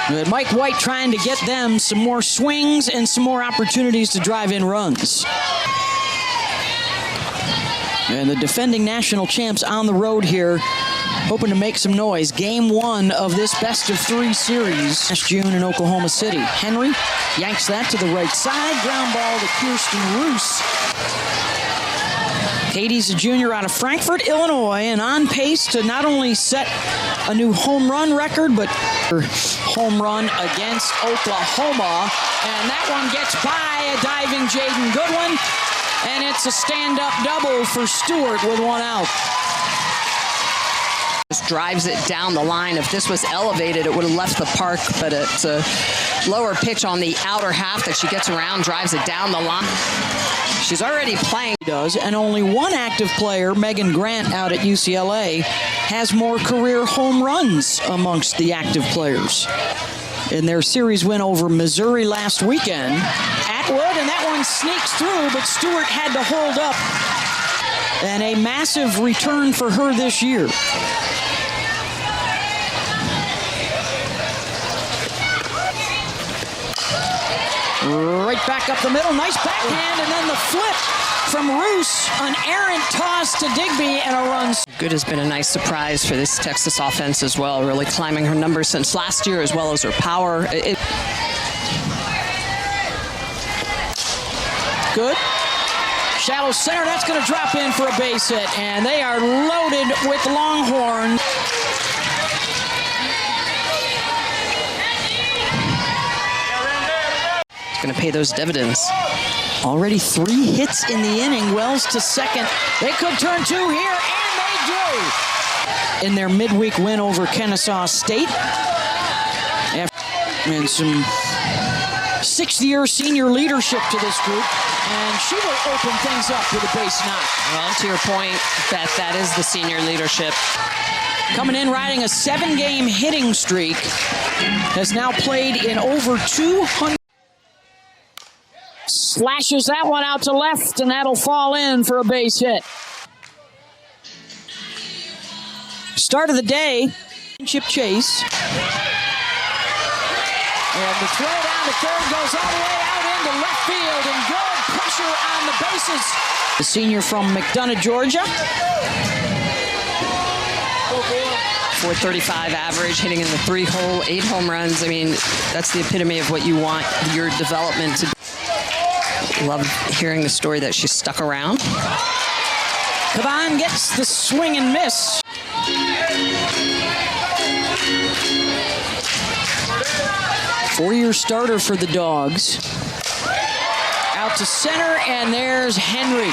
But Mike White trying to get them some more swings and some more opportunities to drive in runs. And the defending national champs on the road here, hoping to make some noise. Game 1 of this best-of-3 series last June in Oklahoma City. Henry yanks that to the right side. Ground ball to Kirsten Roos. Katie's a junior out of Frankfort, Illinois, and on pace to not only set a new home run record, but home run against Oklahoma. And that one gets by a diving Jaden Goodwin, and it's a stand-up double for Stewart with one out. Just drives it down the line. If this was elevated, it would have left the park, but it's a lower pitch on the outer half that she gets around, drives it down the line. She's already playing. Does, and only one active player, Megan Grant out at UCLA, has more career home runs amongst the active players. In their series win over Missouri last weekend, Atwood, and that one sneaks through, but Stewart had to hold up. And a massive return for her this year. Right back up the middle, nice backhand, and then the flip from Roos, an errant toss to Digby, and a run. Good has been a nice surprise for this Texas offense as well, really climbing her numbers since last year as well as her power. Good. Shallow center, that's going to drop in for a base hit, and they are loaded with Longhorns. Going to pay those dividends. Already 3 hits in the inning. Wells to second. They could turn 2 here, and they do. In their midweek win over Kennesaw State. And some 6th-year senior leadership to this group. And she will open things up with a base knock. Well, to your point, that is the senior leadership. Coming in riding a 7-game hitting streak. Has now played in over 200. Slashes that one out to left, and that'll fall in for a base hit. Start of the day, chip chase. And the throw down to third goes all the way out into left field, and good pressure on the bases. The senior from McDonough, Georgia. .435 average, hitting in the 3-hole, 8 home runs. I mean, that's the epitome of what you want your development to be. Love hearing the story that she stuck around. Kavan gets the swing and miss. Four-year starter for the Dogs. Out to center, and there's Henry.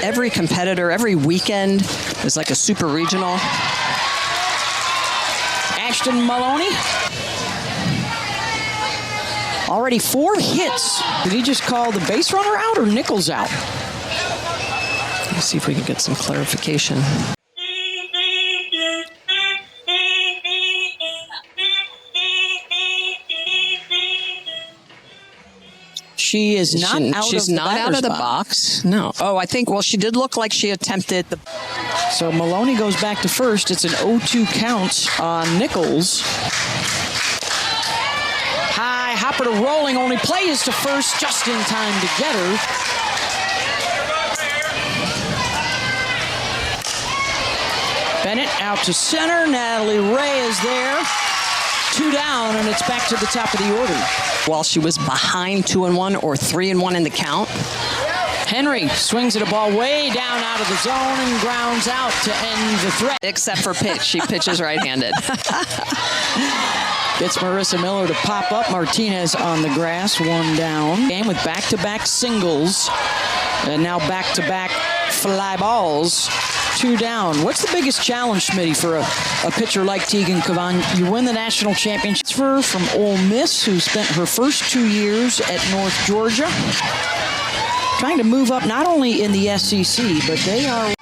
Every competitor, every weekend is like a super regional. Ashton Maloney. Already 4 hits. Did he just call the base runner out or Nichols out? Let's see if we can get some clarification. She is not She's not out of the box. No. Oh, I think, well, she did look like she attempted the... So Maloney goes back to first. It's an 0-2 count on Nichols. High hopper to rolling, only plays to first just in time to get her. Bennett out to center. Natalie Ray is there. 2 down, and it's back to the top of the order. While she was behind 2-1 or 3-1 in the count. Henry swings at a ball way down out of the zone and grounds out to end the threat. Except for pitch. She pitches right-handed. Gets Marissa Miller to pop up. Martinez on the grass, 1 down. Game with back-to-back singles. And now back-to-back fly balls. 2 down. What's the biggest challenge, Smitty, for a pitcher like Tegan Kavan? You win the national championship from Ole Miss, who spent her first 2 years at North Georgia. Trying to move up not only in the SEC, but they are...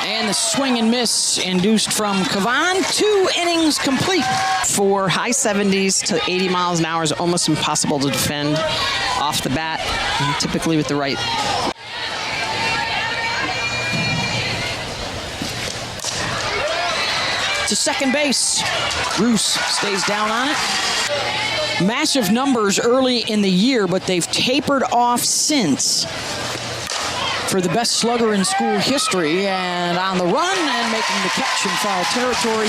And the swing and miss induced from Kavan. 2 innings complete. For high 70s to 80 miles an hour is almost impossible to defend off the bat, typically with the right. to second base. Roos stays down on it. Massive numbers early in the year, but they've tapered off since for the best slugger in school history, and on the run and making the catch in foul territory.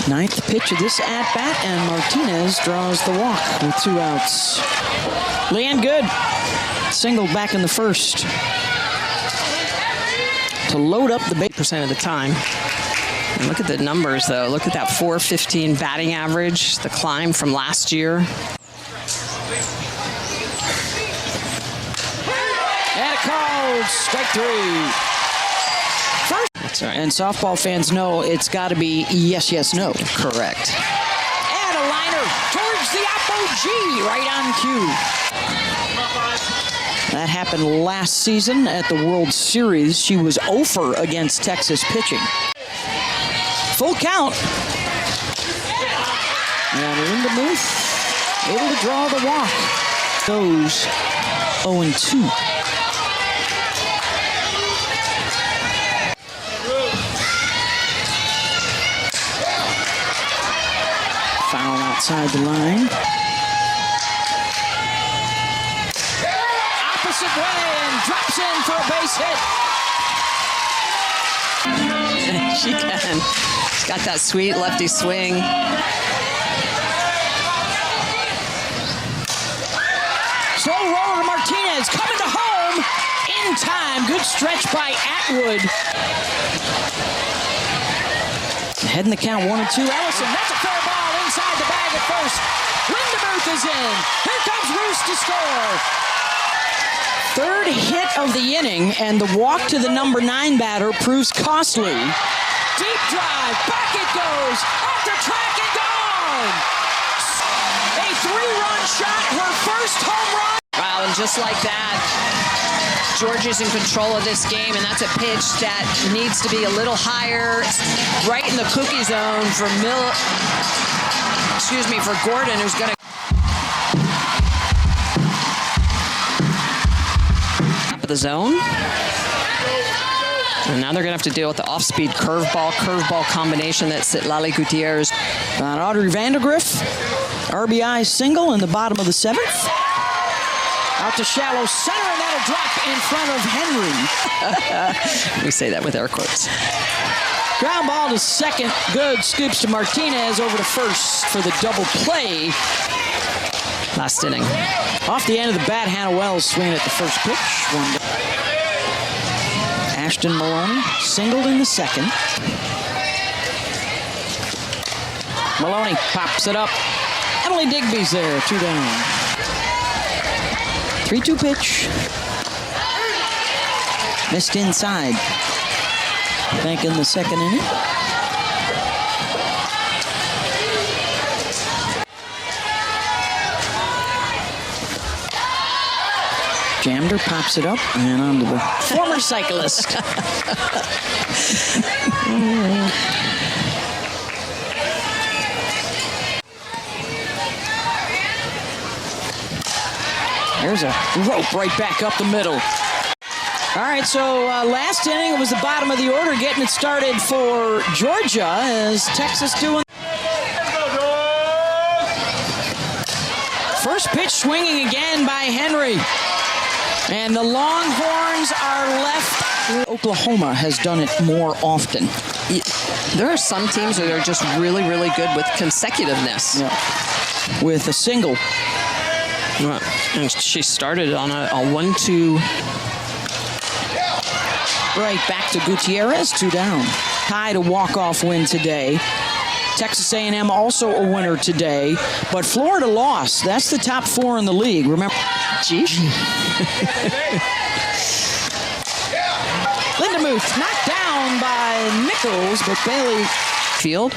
Ninth pitch of this at-bat, and Martinez draws the walk with 2 outs. Leanne Good singled back in the first to load up the base % of the time. And look at the numbers, though. Look at that .415 batting average, the climb from last year. And a called strike 3. That's right. And softball fans know it's got to be yes, yes, no. Correct. And a liner towards the apogee, right on cue. That happened last season at the World Series. She was 0 for against Texas pitching. Full count. And Linda Muth able to draw the walk. Goes 0-2. Foul outside the line. Opposite way and drops in for a base hit. She can. She's got that sweet lefty swing. Slow roller to Martinez, coming to home in time. Good stretch by Atwood. Heading the count 1-2. Ellison, that's a fair ball inside the bag at first. Linda Muth is in. Here comes Roos to score. Third hit of the inning, and the walk to the number 9 batter proves costly. Deep drive, back it goes, off the track and gone. A 3-run shot, her first home run. Wow, and just like that, Georgia's in control of this game, and that's a pitch that needs to be a little higher, right in the cookie zone for for Gordon, who's going to top of the zone. And now they're going to have to deal with the off-speed curveball combination that's Lali Gutierrez. Audrey Vandergriff, RBI single in the bottom of the 7th. Out to shallow center, and that'll drop in front of Henry. We say that with air quotes. Ground ball to second. Good. Scoops to Martinez over to first for the double play. Last inning. Off the end of the bat, Hannah Wells swinging at the first pitch. Ashton Maloney singled in the second. Maloney pops it up. Emily Digby's there, 2 down. 3-2 pitch. Missed inside. Back in the second inning. Jammed her, pops it up, and onto the former cyclist. There's a rope right back up the middle. All right, so last inning, it was the bottom of the order getting it started for Georgia as Texas doing. First pitch swinging again by Henry. And the Longhorns are left. Oklahoma has done it more often. There are some teams that are just really, really good with consecutiveness. Yeah. With a single. And she started on a 1-2. Right back to Gutierrez, 2 down. Tied a walk-off win today. Texas A&M also a winner today, but Florida lost. That's the top 4 in the league. Remember? Geez. Linda Muth knocked down by Nichols, but Bailey Field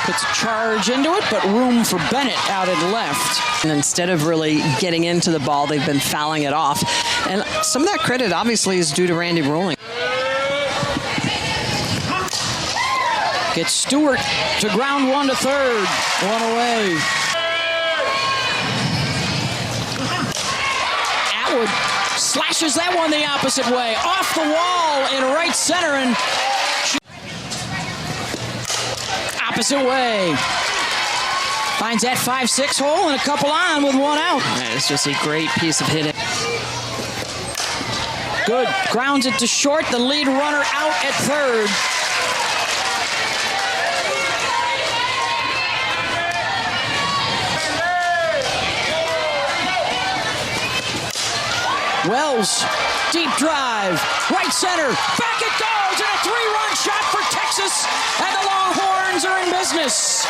puts a charge into it, but room for Bennett out at left. And instead of really getting into the ball, they've been fouling it off. And some of that credit obviously is due to Randy Ruling. Gets Stewart to ground 1 to third. 1 away. Atwood slashes that one the opposite way. Off the wall in right center and opposite way. Finds that 5-6 hole and a couple on with one out. It's just a great piece of hitting. Good. Grounds it to short. The lead runner out at third. Wells, deep drive, right center, back it goes, and a three-run shot for Texas, and the Longhorns are in business.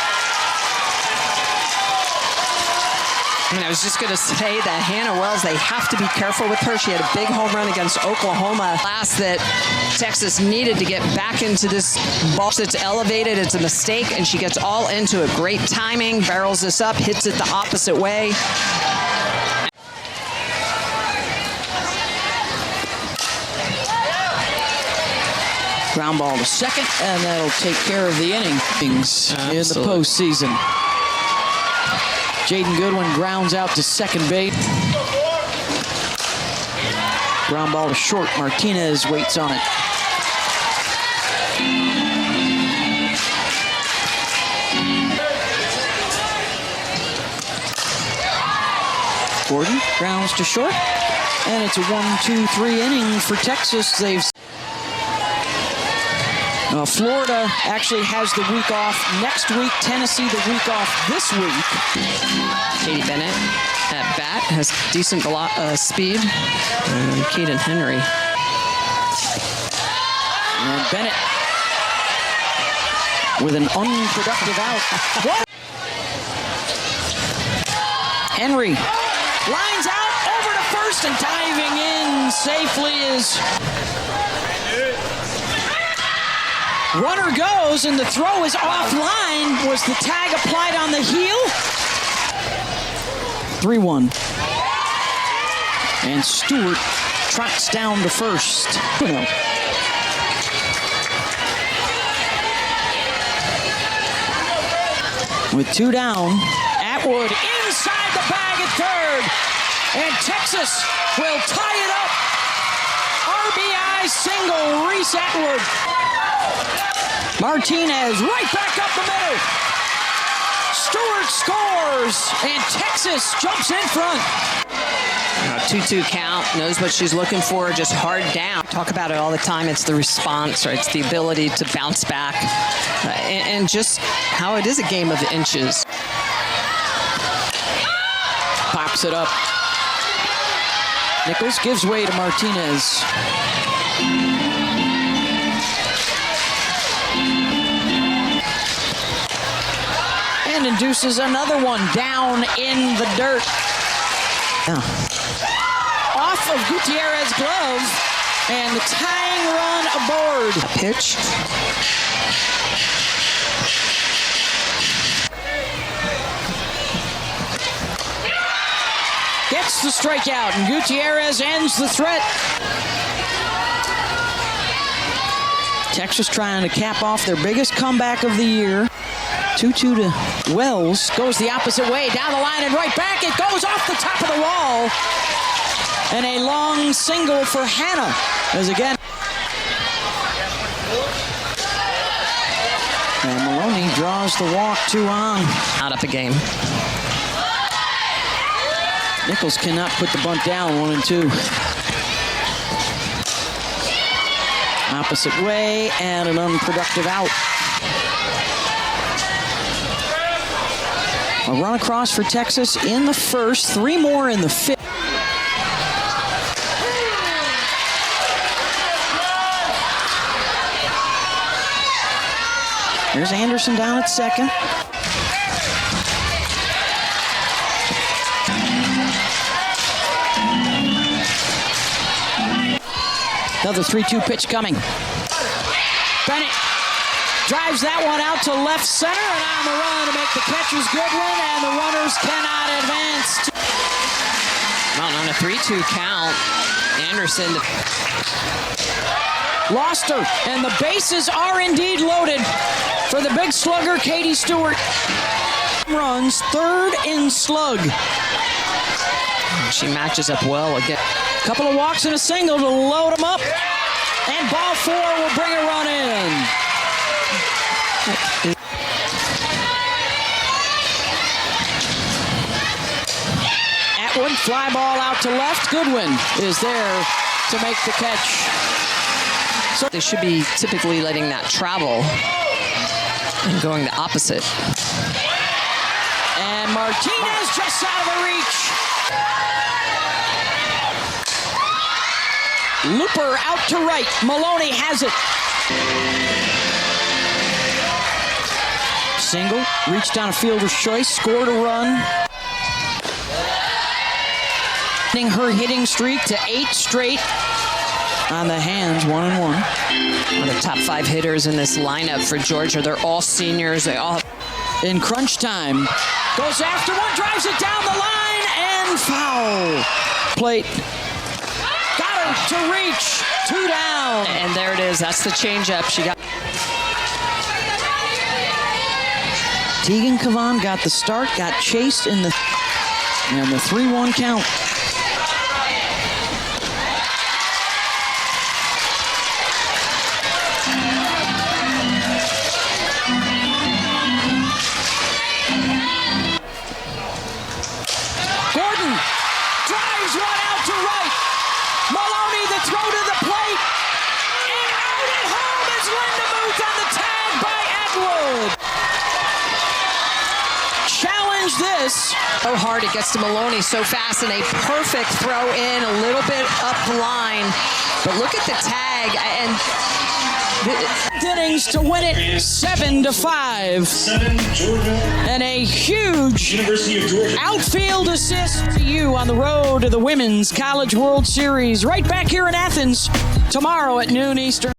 And I was just going to say that Hannah Wells, they have to be careful with her. She had a big home run against Oklahoma last that Texas needed to get back into this ball that's elevated. It's a mistake, and she gets all into it. Great timing, barrels this up, hits it the opposite way. Ground ball to second, and that'll take care of the inning in the postseason. Jaden Goodwin grounds out to second base. Ground ball to short. Martinez waits on it. Gordon grounds to short, and it's a 1-2-3 inning for Texas. They've Florida actually has the week off next week. Tennessee the week off this week. Katie Bennett at bat has decent speed. And Kaden Henry. And Bennett with an unproductive out. What? Henry lines out over to first and diving in safely is... Runner goes, and the throw is offline. Was the tag applied on the heel? 3-1. And Stewart trots down to first. With two down, Atwood inside the bag at third. And Texas will tie it up. RBI single, Reese Atwood. Martinez right back up the middle. Stewart scores, and Texas jumps in front. 2-2 count, knows what she's looking for, just hard down. Talk about it all the time. It's the response, right? It's the ability to bounce back, and just how it is a game of inches. Pops it up. Nichols gives way to Martinez. And induces another one down in the dirt. Off of Gutierrez's glove, and the tying run aboard. Pitch. Gets the strikeout, and Gutierrez ends the threat. Texas trying to cap off their biggest comeback of the year. 2-2 to Wells. Goes the opposite way, down the line and right back. It goes off the top of the wall. And a long single for Hannah. As again. And Maloney draws the walk, 2 on. Out of the game. Nichols cannot put the bunt down, 1-2. Opposite way and an unproductive out. A run across for Texas in the first, 3 more in the fifth. There's Anderson down at second. Another 3-2 pitch coming. Bennett drives that one out to left center, and on the run to make the catch was Goodwin, and the runners cannot advance. Well, on a 3-2 count, Anderson lost her, and the bases are indeed loaded for the big slugger, Katie Stewart. Runs, 3rd in slug. She matches up well again. Couple of walks and a single to load them up. And ball 4 will bring a run in. Atwood, fly ball out to left. Goodwin is there to make the catch. So they should be typically letting that travel and going the opposite. And Martinez just out of the reach. Looper out to right. Maloney has it. Single, reached on a fielder's choice, scored a run. Her hitting streak to 8 straight on the hands, 1-1. One of the top 5 hitters in this lineup for Georgia. They're all seniors. They all in crunch time. Goes after one, drives it down the line, and foul. Plate. Got her to reach. 2 down. And there it is. That's the changeup. She got. Tegan Cavan got the start, got chased in the 3-1 count. Gordon drives one out to right. Maloney, the throw to the plate. And out at home is Linda Muth on the tag by Atwood. Challenge this. So hard it gets to Maloney so fast, and a perfect throw in, a little bit up the line. But look at the tag, and innings to win it 7-5. 7, Georgia. And a huge University of Georgia. outfield assist to you on the road to the Women's College World Series. Right back here in Athens tomorrow at noon Eastern.